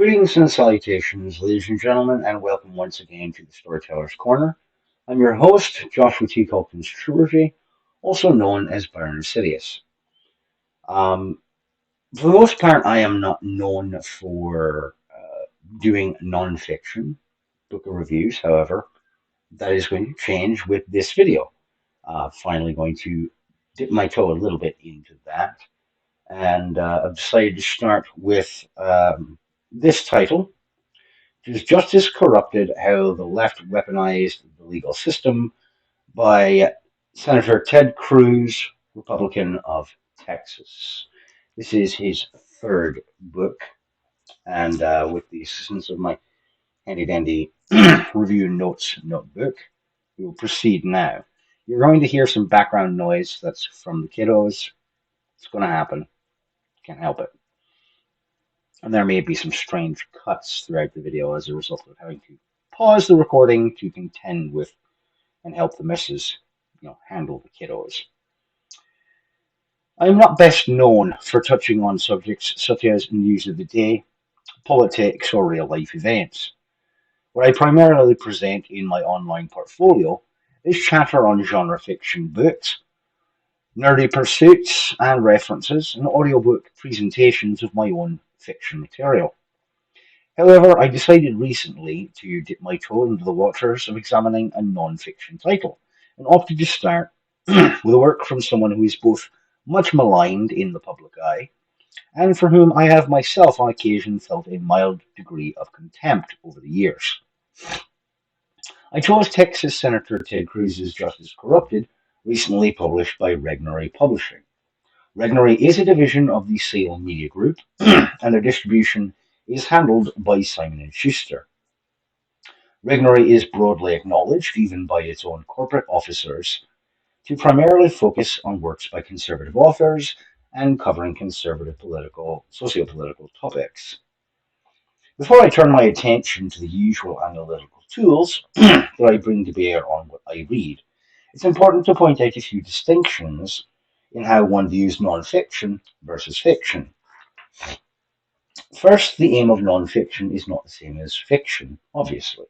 Greetings and salutations, ladies and gentlemen, and welcome once again to the Storyteller's Corner. I'm your host, Joshua T. Calkins-Treworgy, also known as Baron Insidious. Um, for the most part, I am not known for doing non-fiction book reviews. However, that is going to change with this video. Finally going to dip my toe a little bit into that. And I've decided to start with this title. Is Justice Corrupted? How the Left Weaponized the Legal System by Senator Ted Cruz, Republican of Texas. This is his third book, and with the assistance of my handy dandy review notes notebook, we will proceed now. You're going to hear some background noise that's from the kiddos. It's going to happen. Can't help it. And there may be some strange cuts throughout the video as a result of having to pause the recording to contend with and help the missus, handle the kiddos. I am not best known for touching on subjects such as news of the day, politics, or real life events. What I primarily present in my online portfolio is chatter on genre fiction books, nerdy pursuits and references, and audiobook presentations of my own fiction material. However, I decided recently to dip my toe into the waters of examining a non-fiction title and opted to start with a work from someone who is both much maligned in the public eye and for whom I have myself on occasion felt a mild degree of contempt over the years. I chose Texas Senator Ted Cruz's Justice Corrupted, recently published by Regnery Publishing. Regnery is a division of the Salem Media Group, and their distribution is handled by Simon & Schuster. Regnery is broadly acknowledged, even by its own corporate officers, to primarily focus on works by conservative authors and covering conservative socio-political topics. Before I turn my attention to the usual analytical tools that I bring to bear on what I read, it's important to point out a few distinctions in how one views nonfiction versus fiction. First, the aim of nonfiction is not the same as fiction, obviously.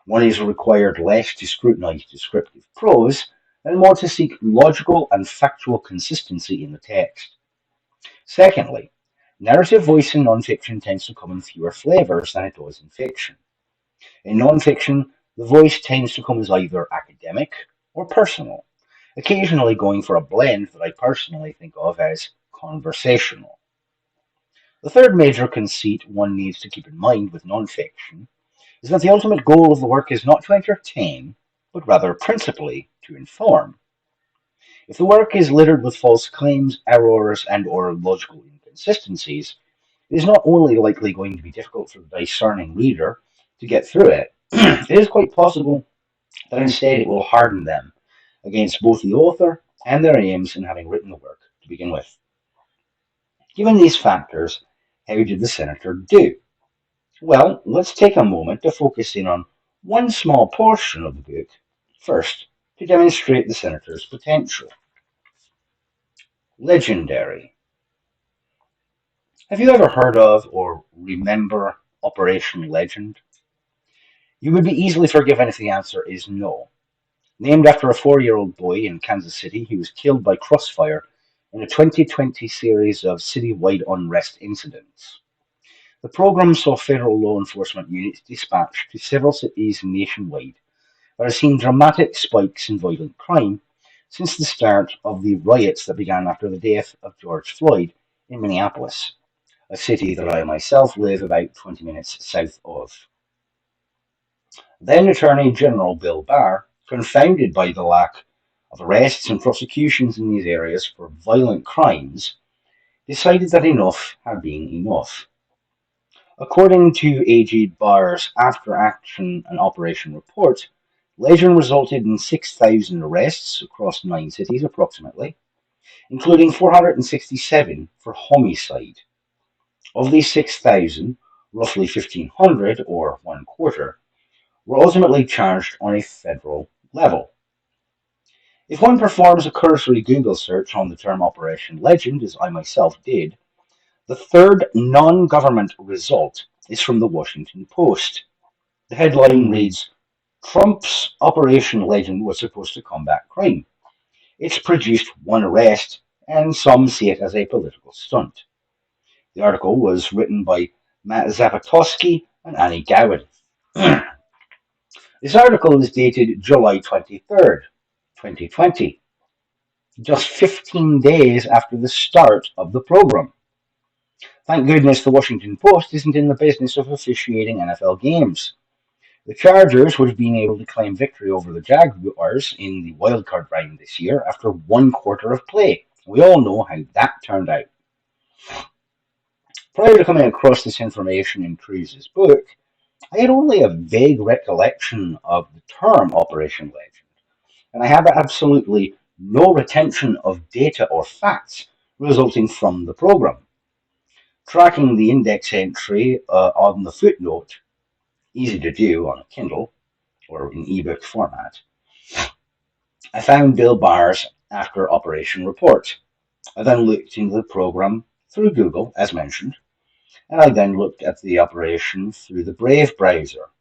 One is required less to scrutinize descriptive prose and more to seek logical and factual consistency in the text. Secondly, narrative voice in nonfiction tends to come in fewer flavors than it does in fiction. In nonfiction, the voice tends to come as either academic or personal, occasionally going for a blend that I personally think of as conversational. The third major conceit one needs to keep in mind with nonfiction is that the ultimate goal of the work is not to entertain, but rather principally to inform. If the work is littered with false claims, errors, and/or logical inconsistencies, it is not only likely going to be difficult for the discerning reader to get through it, it is quite possible that instead it will harden them against both the author and their aims in having written the work to begin with. Given these factors, how did the senator do? Well, let's take a moment to focus in on one small portion of the book first to demonstrate the senator's potential. Legendary. Have you ever heard of or remember Operation Legend? You would be easily forgiven if the answer is no. Named after a 4-year-old boy in Kansas City who was killed by crossfire in a 2020 series of citywide unrest incidents. The program saw federal law enforcement units dispatched to several cities nationwide, but has seen dramatic spikes in violent crime since the start of the riots that began after the death of George Floyd in Minneapolis, a city that I myself live about 20 minutes south of. Then Attorney General Bill Barr, confounded by the lack of arrests and prosecutions in these areas for violent crimes, decided that enough had been enough. According to AG Barr's After Action and Operation report, Legend resulted in 6,000 arrests across 9 cities approximately, including 467 for homicide. Of these 6,000, roughly 1,500, or one quarter, were ultimately charged on a federal level. If one performs a cursory Google search on the term Operation Legend, as I myself did, The third non-government result is from the Washington Post. The headline reads, Trump's Operation Legend was supposed to combat crime. It's produced one arrest, and some see it as a political stunt. The article was written by Matt Zapatosky and Annie Gowan. This article is dated July 23rd, 2020, just 15 days after the start of the program. Thank goodness the Washington Post isn't in the business of officiating NFL games. The Chargers would have been able to claim victory over the Jaguars in the wildcard round this year after one quarter of play. We all know how that turned out. Prior to coming across this information in Cruz's book, I had only a vague recollection of the term Operation Legend, and I have absolutely no retention of data or facts resulting from the program. Tracking the index entry on the footnote, easy to do on a Kindle or in ebook format, I found Bill Barr's After Operation report. I then looked into the program through Google, as mentioned, and I then looked at the operation through the Brave browser.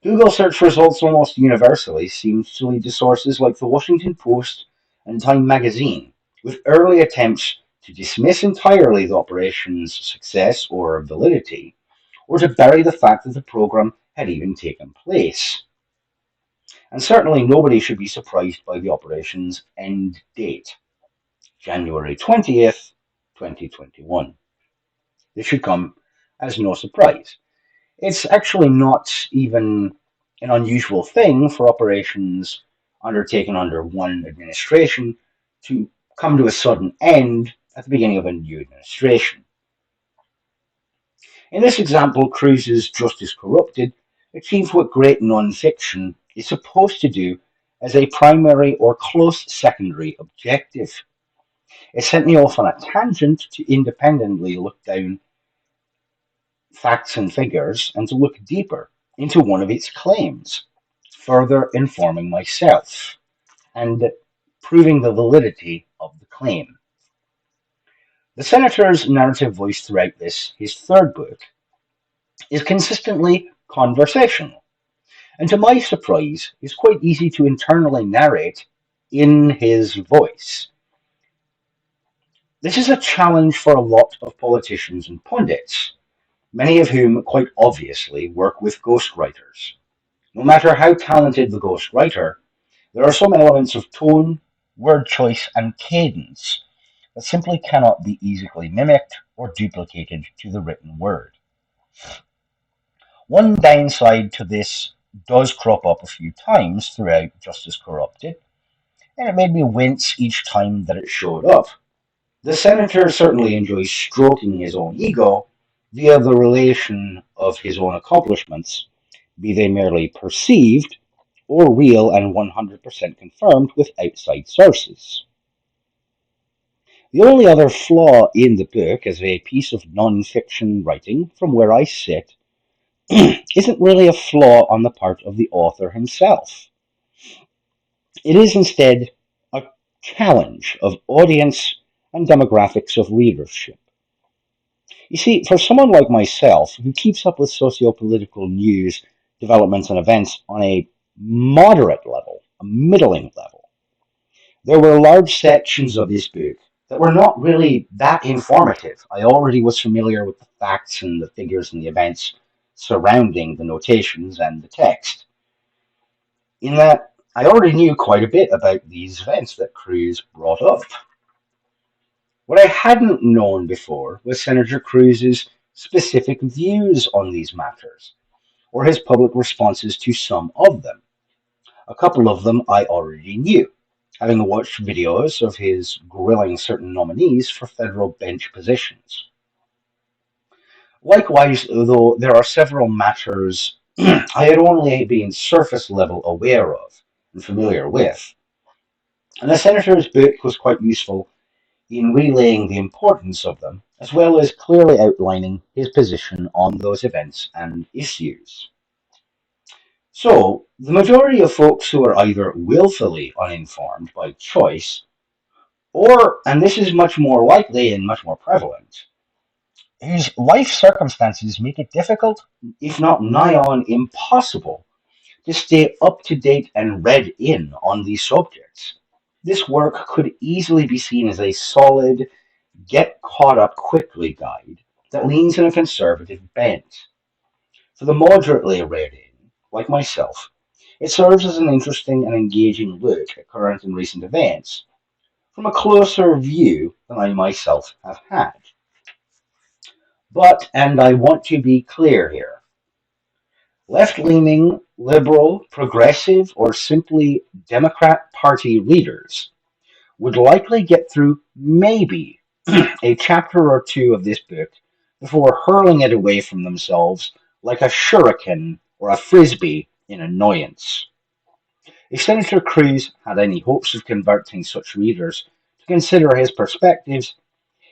Google search results almost universally seem to lead to sources like the Washington Post and Time magazine, with early attempts to dismiss entirely the operation's success or validity, or to bury the fact that the program had even taken place. And certainly nobody should be surprised by the operation's end date, January 20th, 2021. This should come as no surprise. It's actually not even an unusual thing for operations undertaken under one administration to come to a sudden end at the beginning of a new administration. In this example, Cruz's Justice Corrupted achieves what great non-fiction is supposed to do as a primary or close secondary objective. It sent me off on a tangent to independently look down facts and figures and to look deeper into one of its claims, further informing myself and proving the validity of the claim. The Senator's narrative voice throughout this, his third book, is consistently conversational, and to my surprise, is quite easy to internally narrate in his voice. This is a challenge for a lot of politicians and pundits, many of whom quite obviously work with ghostwriters. No matter how talented the ghostwriter, there are some elements of tone, word choice, and cadence that simply cannot be easily mimicked or duplicated to the written word. One downside to this does crop up a few times throughout Justice Corrupted, and it made me wince each time that it showed up. The senator certainly enjoys stroking his own ego via the relation of his own accomplishments, be they merely perceived or real and 100% confirmed with outside sources. The only other flaw in the book as a piece of non-fiction writing from where I sit isn't really a flaw on the part of the author himself. It is instead a challenge of audience and demographics of readership. You see, for someone like myself who keeps up with socio-political news, developments, and events on a moderate level, a middling level, there were large sections of this book that were not really that informative. I already was familiar with the facts and the figures and the events surrounding the notations and the text, in that I already knew quite a bit about these events that Cruz brought up. What I hadn't known before was Senator Cruz's specific views on these matters, or his public responses to some of them. A couple of them I already knew, having watched videos of his grilling certain nominees for federal bench positions. Likewise, though, there are several matters I had only been surface level aware of and familiar with, and the Senator's book was quite useful in relaying the importance of them, as well as clearly outlining his position on those events and issues. So, the majority of folks who are either willfully uninformed by choice, or, and this is much more likely and much more prevalent, His life circumstances make it difficult, if not nigh on impossible, to stay up to date and read in on these subjects. This work could easily be seen as a solid, get caught up quickly guide that leans in a conservative bent. For the moderately read in, like myself, it serves as an interesting and engaging look at current and recent events from a closer view than I myself have had. But, and I want to be clear here, left leaning, liberal, progressive, or simply Democrat Party readers would likely get through maybe a chapter or two of this book before hurling it away from themselves like a shuriken or a frisbee in annoyance. If Senator Cruz had any hopes of converting such readers to consider his perspectives,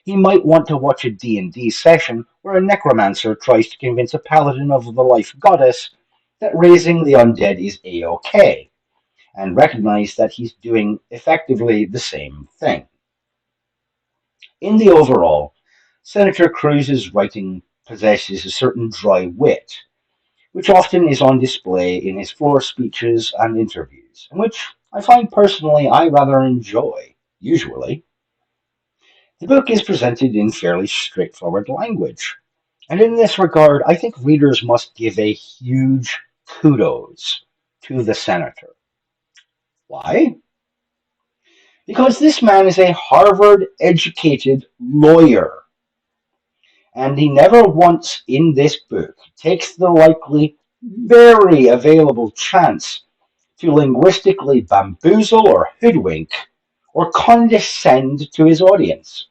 he might want to watch a D&D session where a necromancer tries to convince a paladin of the life goddess that raising the undead is a-okay, and recognize that he's doing effectively the same thing. In the overall, Senator Cruz's writing possesses a certain dry wit, which often is on display in his floor speeches and interviews, and which I find personally I rather enjoy, usually. The book is presented in fairly straightforward language, and in this regard, I think readers must give a huge kudos to the senator. Why? Because this man is a Harvard educated lawyer, and he never once in this book takes the likely very available chance to linguistically bamboozle or hoodwink or condescend to his audience.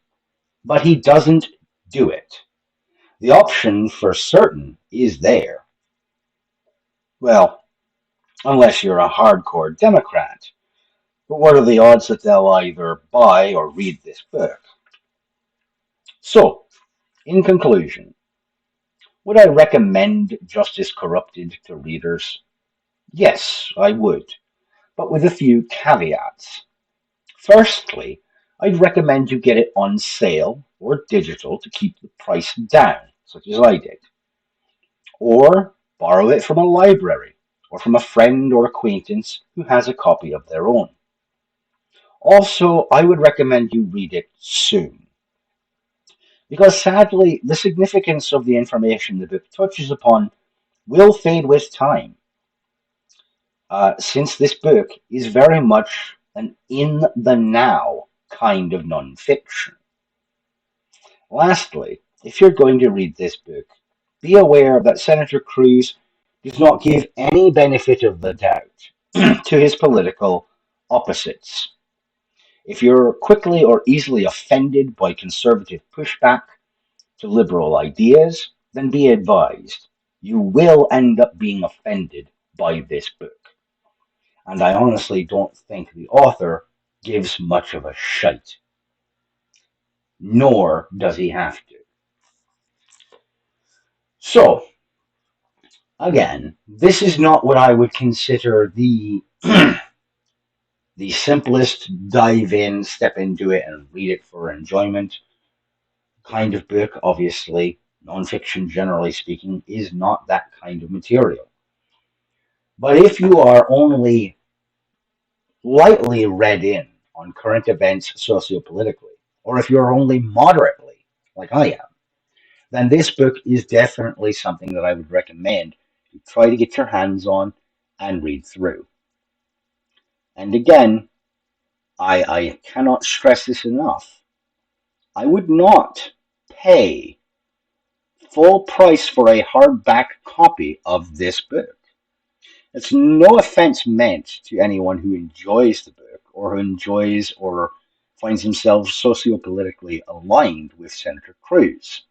But he doesn't do it. The option for certain is there. Well, unless you're a hardcore Democrat. But what are the odds that they'll either buy or read this book? So, in conclusion, would I recommend Justice Corrupted to readers? Yes, I would, but with a few caveats. Firstly, I'd recommend you get it on sale or digital to keep the price down, such as I did. Or borrow it from a library or from a friend or acquaintance who has a copy of their own. Also, I would recommend you read it soon, because sadly, the significance of the information the book touches upon will fade with time, since this book is very much an in the now kind of nonfiction. Lastly, if you're going to read this book, be aware that Senator Cruz does not give any benefit of the doubt to his political opposites. If you're quickly or easily offended by conservative pushback to liberal ideas, then be advised you will end up being offended by this book. And I honestly don't think the author gives much of a shite, nor does he have to. So, again, this is not what I would consider the simplest dive in, step into it, and read it for enjoyment kind of book. Obviously, nonfiction, generally speaking, is not that kind of material. But if you are only lightly read in on current events sociopolitically, or if you're only moderately, like I am, then this book is definitely something that I would recommend you try to get your hands on and read through. And again, I cannot stress this enough. I would not pay full price for a hardback copy of this book. It's no offense meant to anyone who enjoys the book or who enjoys or finds themselves sociopolitically aligned with Senator Cruz.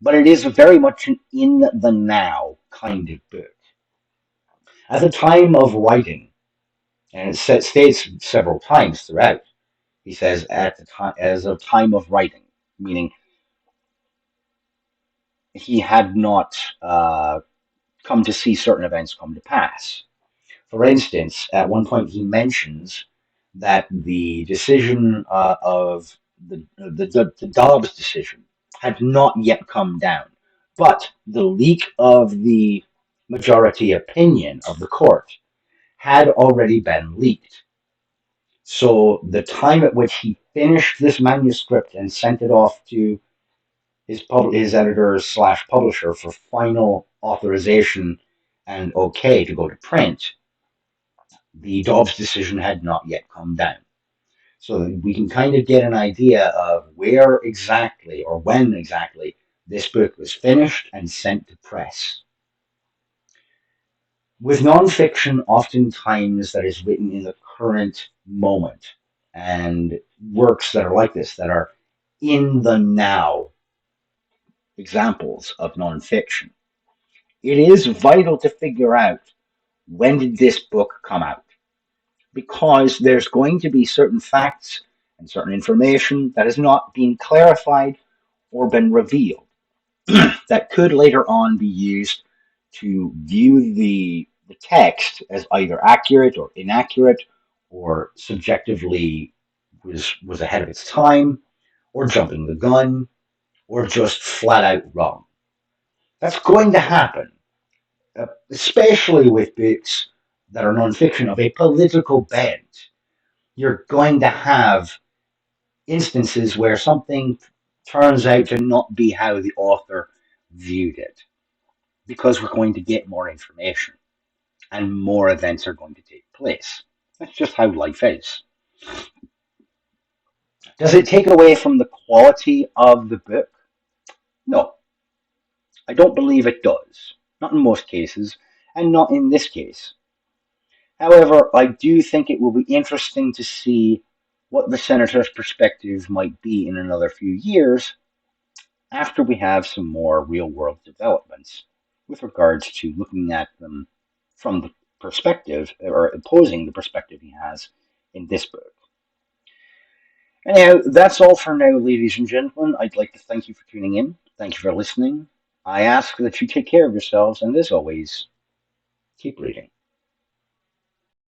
But it is very much an in the now kind of book. At the time of writing, and it states several times throughout, he says at the time as of time of writing, meaning he had not come to see certain events come to pass. For instance, at one point he mentions that the decision of the Dobbs decision had not yet come down, but the leak of the majority opinion of the court had already been leaked. So the time at which he finished this manuscript and sent it off to his editors slash publisher for final authorization and okay to go to print, the Dobbs decision had not yet come down. So we can kind of get an idea of where exactly or when exactly this book was finished and sent to press. With nonfiction, oftentimes that is written in the current moment, and works that are like this, that are in the now examples of nonfiction, it is vital to figure out when did this book come out, because there's going to be certain facts and certain information that has not been clarified or been revealed that could later on be used to view the text as either accurate or inaccurate, or subjectively was ahead of its time, or jumping the gun, or just flat out wrong. That's going to happen, especially with books that are nonfiction of a political bent. You're going to have instances where something turns out to not be how the author viewed it, because we're going to get more information and more events are going to take place. That's just how life is. Does it take away from the quality of the book? No, I don't believe it does. Not in most cases, and not in this case. However, I do think it will be interesting to see what the senator's perspective might be in another few years after we have some more real world developments with regards to looking at them from the perspective or opposing the perspective he has in this book. Anyhow, that's all for now, ladies and gentlemen. I'd like to thank you for tuning in. Thank you for listening. I ask that you take care of yourselves, and as always, keep reading.